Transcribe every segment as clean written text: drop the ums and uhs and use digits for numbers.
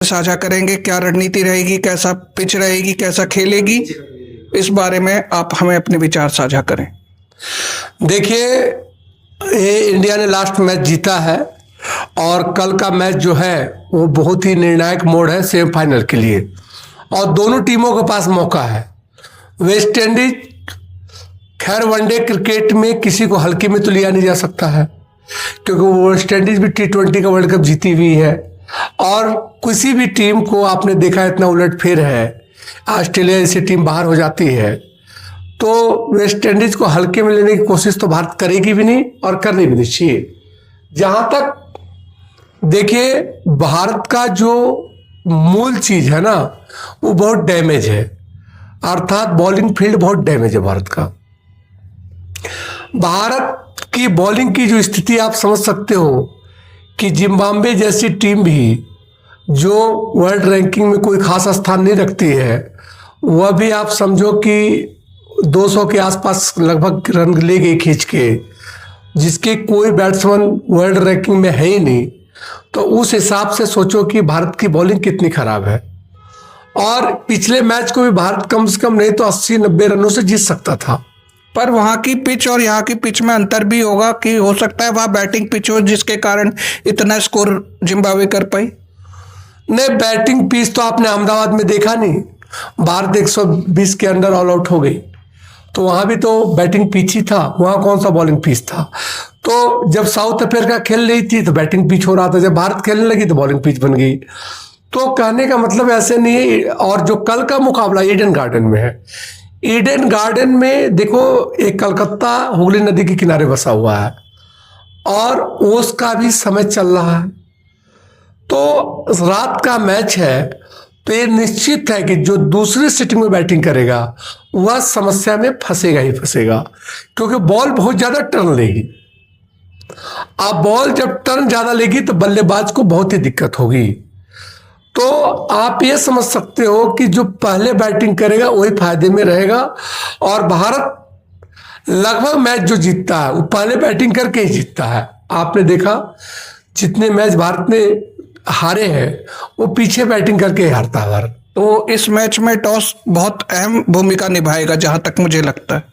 साझा करेंगे, क्या रणनीति रहेगी, कैसा पिच रहेगी, कैसा खेलेगी, इस बारे में आप हमें अपने विचार साझा करें। देखिए, ये इंडिया ने लास्ट मैच जीता है और कल का मैच जो है वो बहुत ही निर्णायक मोड़ है सेमीफाइनल के लिए, और दोनों टीमों के पास मौका है। वेस्ट इंडीज, खैर वनडे क्रिकेट में किसी को हल्के में तो लिया नहीं जा सकता है, क्योंकि वो वेस्ट इंडीज भी T20 का वर्ल्ड कप जीती हुई है, और किसी भी टीम को आपने देखा इतना उलटफेर है, ऑस्ट्रेलिया जैसी टीम बाहर हो जाती है तो वेस्ट इंडीज को हल्के में लेने की कोशिश तो भारत करेगी भी नहीं और करनी भी नहीं चाहिए। जहां तक देखिए, भारत का जो मूल चीज है ना वो बहुत डैमेज है, अर्थात बॉलिंग फील्ड बहुत डैमेज है भारत का। भारत की बॉलिंग की जो स्थिति आप समझ सकते हो कि जिम्बाब्वे जैसी टीम भी जो वर्ल्ड रैंकिंग में कोई खास स्थान नहीं रखती है, वह भी आप समझो कि 200 के आसपास लगभग रन ले गई खींच के, जिसके कोई बैट्समैन वर्ल्ड रैंकिंग में है ही नहीं। तो उस हिसाब से सोचो कि भारत की बॉलिंग कितनी खराब है। और पिछले मैच को भी भारत कम से कम नहीं तो 80-90 रनों से जीत सकता था। पर वहां की पिच और यहाँ की पिच में अंतर भी होगा कि हो सकता है वहां बैटिंग पिच हो जिसके कारण इतना स्कोर जिम्बाब्वे कर पाई। नहीं, बैटिंग पिच तो आपने अहमदाबाद में देखा नहीं, भारत 120 के अंडर ऑल आउट हो गई, तो वहां भी तो बैटिंग पिच ही था, वहां कौन सा बॉलिंग पिच था। तो जब साउथ अफ्रीका खेल रही थी तो बैटिंग पिच हो रहा था, जब भारत खेलने लगी तो बॉलिंग पिच बन गई। तो कहने का मतलब ऐसे नहीं है। और जो कल का मुकाबला ईडन गार्डन में है, ईडन गार्डन में देखो, एक कलकत्ता हुगली नदी के किनारे बसा हुआ है और ओस का भी समय चल रहा है, तो रात का मैच है, तो ये निश्चित है कि जो दूसरी सिटिंग में बैटिंग करेगा वह समस्या में फंसेगा ही फंसेगा, क्योंकि बॉल बहुत ज्यादा टर्न लेगी। अब बॉल जब टर्न ज्यादा लेगी तो बल्लेबाज को बहुत ही दिक्कत होगी। तो आप ये समझ सकते हो कि जो पहले बैटिंग करेगा वही फायदे में रहेगा। और भारत लगभग मैच जो जीतता है वो पहले बैटिंग करके ही जीतता है। आपने देखा जितने मैच भारत ने हारे हैं वो पीछे बैटिंग करके ही हारता है भारत। तो इस मैच में टॉस बहुत अहम भूमिका निभाएगा जहां तक मुझे लगता है।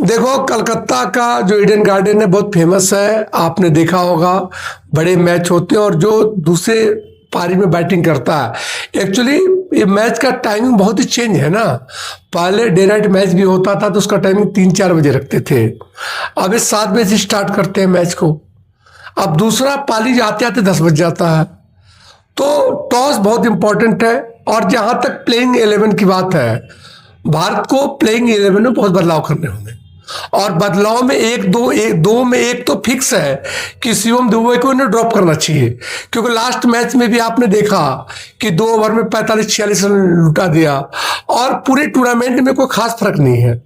देखो, कलकत्ता का जो ईडन गार्डन है बहुत फेमस है, आपने देखा होगा, बड़े मैच होते हैं और जो दूसरे पारी में बैटिंग करता है। एक्चुअली ये मैच का टाइमिंग बहुत ही चेंज है ना, पहले डे नाइट मैच भी होता था तो उसका टाइमिंग 3-4 बजे रखते थे, अब ये 7 बजे स्टार्ट करते हैं मैच को। अब दूसरा पाली आते आते 10 बज जाता है। तो टॉस बहुत इंपॉर्टेंट है। और जहां तक प्लेइंग 11 की बात है, भारत को प्लेइंग 11 में बहुत बदलाव करने होंगे, और बदलाव में दो में एक तो फिक्स है कि शिवम दुबे को इन्हें ड्रॉप करना चाहिए, क्योंकि लास्ट मैच में भी आपने देखा कि 2 ओवर में 45-46 रन लुटा दिया, और पूरे टूर्नामेंट में कोई खास फर्क नहीं है,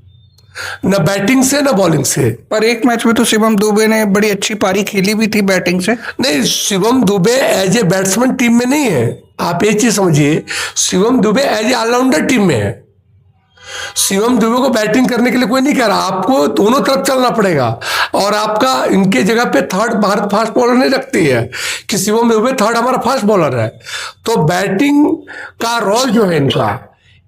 न बैटिंग से न बॉलिंग से। पर एक मैच में तो शिवम दुबे ने बड़ी अच्छी पारी खेली भी थी बैटिंग से। नहीं, Shivam Dube as a batsman team में नहीं है, आप ये चीज समझिए, Shivam Dube as a all rounder team में है। शिवम दुबे को बैटिंग करने के लिए कोई नहीं कह रहा, आपको दोनों तरफ चलना पड़ेगा। और आपका इनके जगह पे थर्ड भारत फास्ट बॉलर नहीं रखती है कि शिवम दुबे थर्ड हमारा फास्ट बॉलर है। तो बैटिंग का रोल जो है इनका,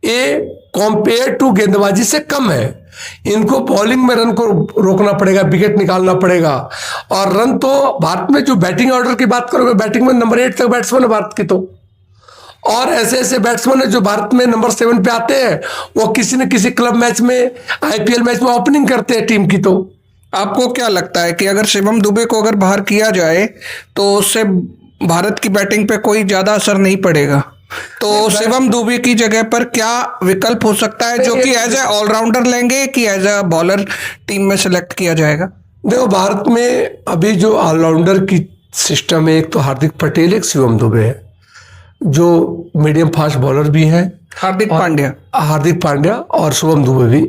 ये कंपेयर टू गेंदबाजी से कम है। इनको बॉलिंग में रन को रोकना पड़ेगा, विकेट निकालना पड़ेगा। और रन तो भारत में जो बैटिंग ऑर्डर की बात करोगे, बैटिंग में नंबर 8 तक बैट्समैन है भारत की, तो और ऐसे ऐसे बैट्समैन है जो भारत में नंबर 7 पे आते हैं, वो किसी न किसी क्लब मैच में, IPL मैच में ओपनिंग करते हैं टीम की। तो आपको क्या लगता है कि अगर शिवम दुबे को अगर बाहर किया जाए तो उससे भारत की बैटिंग पे कोई ज्यादा असर नहीं पड़ेगा? तो शिवम दुबे की जगह पर क्या विकल्प हो सकता है जो कि एज ए ऑलराउंडर लेंगे कि एज ए बॉलर टीम में सिलेक्ट किया जाएगा? देखो, भारत में अभी जो ऑलराउंडर की सिस्टम है, एक तो हार्दिक पटेल, एक शिवम दुबे है जो मीडियम फास्ट बॉलर भी है, हार्दिक पांड्या और शिवम दुबे भी,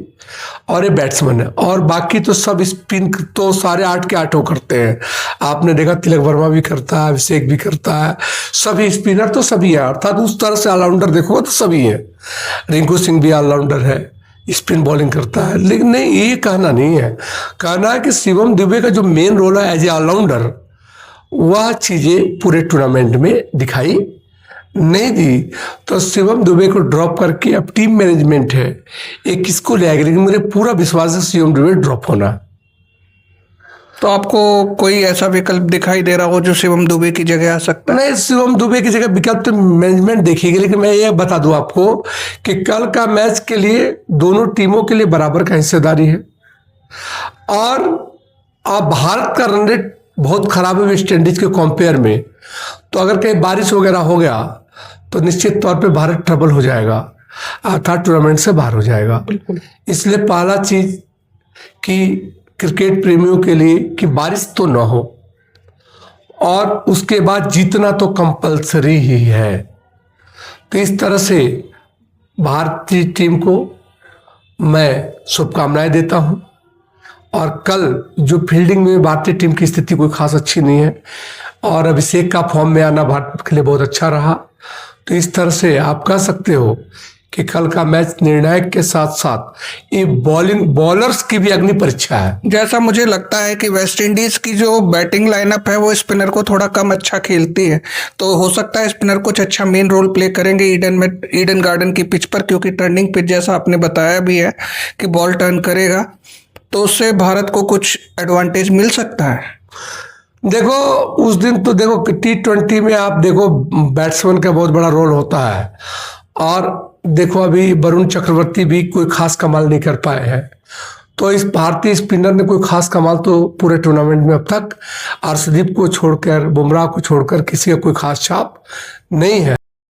और ये बैट्समैन है। और बाकी तो सब स्पिन तो सारे 8 के 8 करते हैं। आपने देखा तिलक वर्मा भी करता है, अभिषेक भी करता है, सभी स्पिनर तो सभी है, अर्थात उस तरह से ऑलराउंडर देखोगे तो सभी है। रिंकू सिंह भी ऑलराउंडर है, स्पिन बॉलिंग करता है। लेकिन नहीं, ये कहना नहीं है, कहना है कि शिवम दुबे का जो मेन रोल है एज ए ऑलराउंडर, वह चीजें पूरे टूर्नामेंट में दिखाई नहीं दी तो शिवम दुबे को ड्रॉप करके अब टीम मैनेजमेंट है, ये किसको ले आएगी, लेकिन मुझे पूरा विश्वास है शिवम दुबे ड्रॉप होना। तो आपको कोई ऐसा विकल्प दिखाई दे रहा हो जो शिवम दुबे की जगह आ सकता है? नहीं, शिवम दुबे की जगह विकल्प तो मैनेजमेंट देखेगी, लेकिन मैं ये बता दूं आपको कि कल का मैच के लिए दोनों टीमों के लिए बराबर का हिस्सेदारी है। और अब भारत का रन रेट बहुत खराब है वेस्ट इंडीज के कंपेयर में, तो अगर कहीं बारिश वगैरह हो गया तो निश्चित तौर पे भारत ट्रबल हो जाएगा, अर्थात टूर्नामेंट से बाहर हो जाएगा। इसलिए पहला चीज कि क्रिकेट प्रेमियों के लिए कि बारिश तो ना हो, और उसके बाद जीतना तो कंपलसरी ही है। तो इस तरह से भारतीय टीम को मैं शुभकामनाएं देता हूं। और कल जो फील्डिंग में भारतीय टीम की स्थिति कोई खास अच्छी नहीं है, और अभिषेक का फॉर्म में आना भारत के लिए बहुत अच्छा रहा। तो इस तरह से आप कह सकते हो कि कल का मैच निर्णायक के साथ साथ ये बॉलर्स की भी अग्नि परीक्षा है। जैसा मुझे लगता है कि वेस्ट इंडीज की जो बैटिंग लाइनअप है वो स्पिनर को थोड़ा कम अच्छा खेलती है, तो हो सकता है स्पिनर कुछ अच्छा मेन रोल प्ले करेंगे ईडन गार्डन की पिच पर, क्योंकि टर्निंग पिच जैसा आपने बताया भी है कि बॉल टर्न करेगा, तो उससे भारत को कुछ एडवांटेज मिल सकता है। देखो उस दिन तो देखो T20 में आप देखो बैट्समैन का बहुत बड़ा रोल होता है, और देखो अभी वरुण चक्रवर्ती भी कोई खास कमाल नहीं कर पाए हैं। तो इस भारतीय स्पिनर ने कोई खास कमाल तो पूरे टूर्नामेंट में अब तक अर्शदीप को छोड़कर, बुमराह को छोड़कर किसी का कोई खास छाप नहीं है।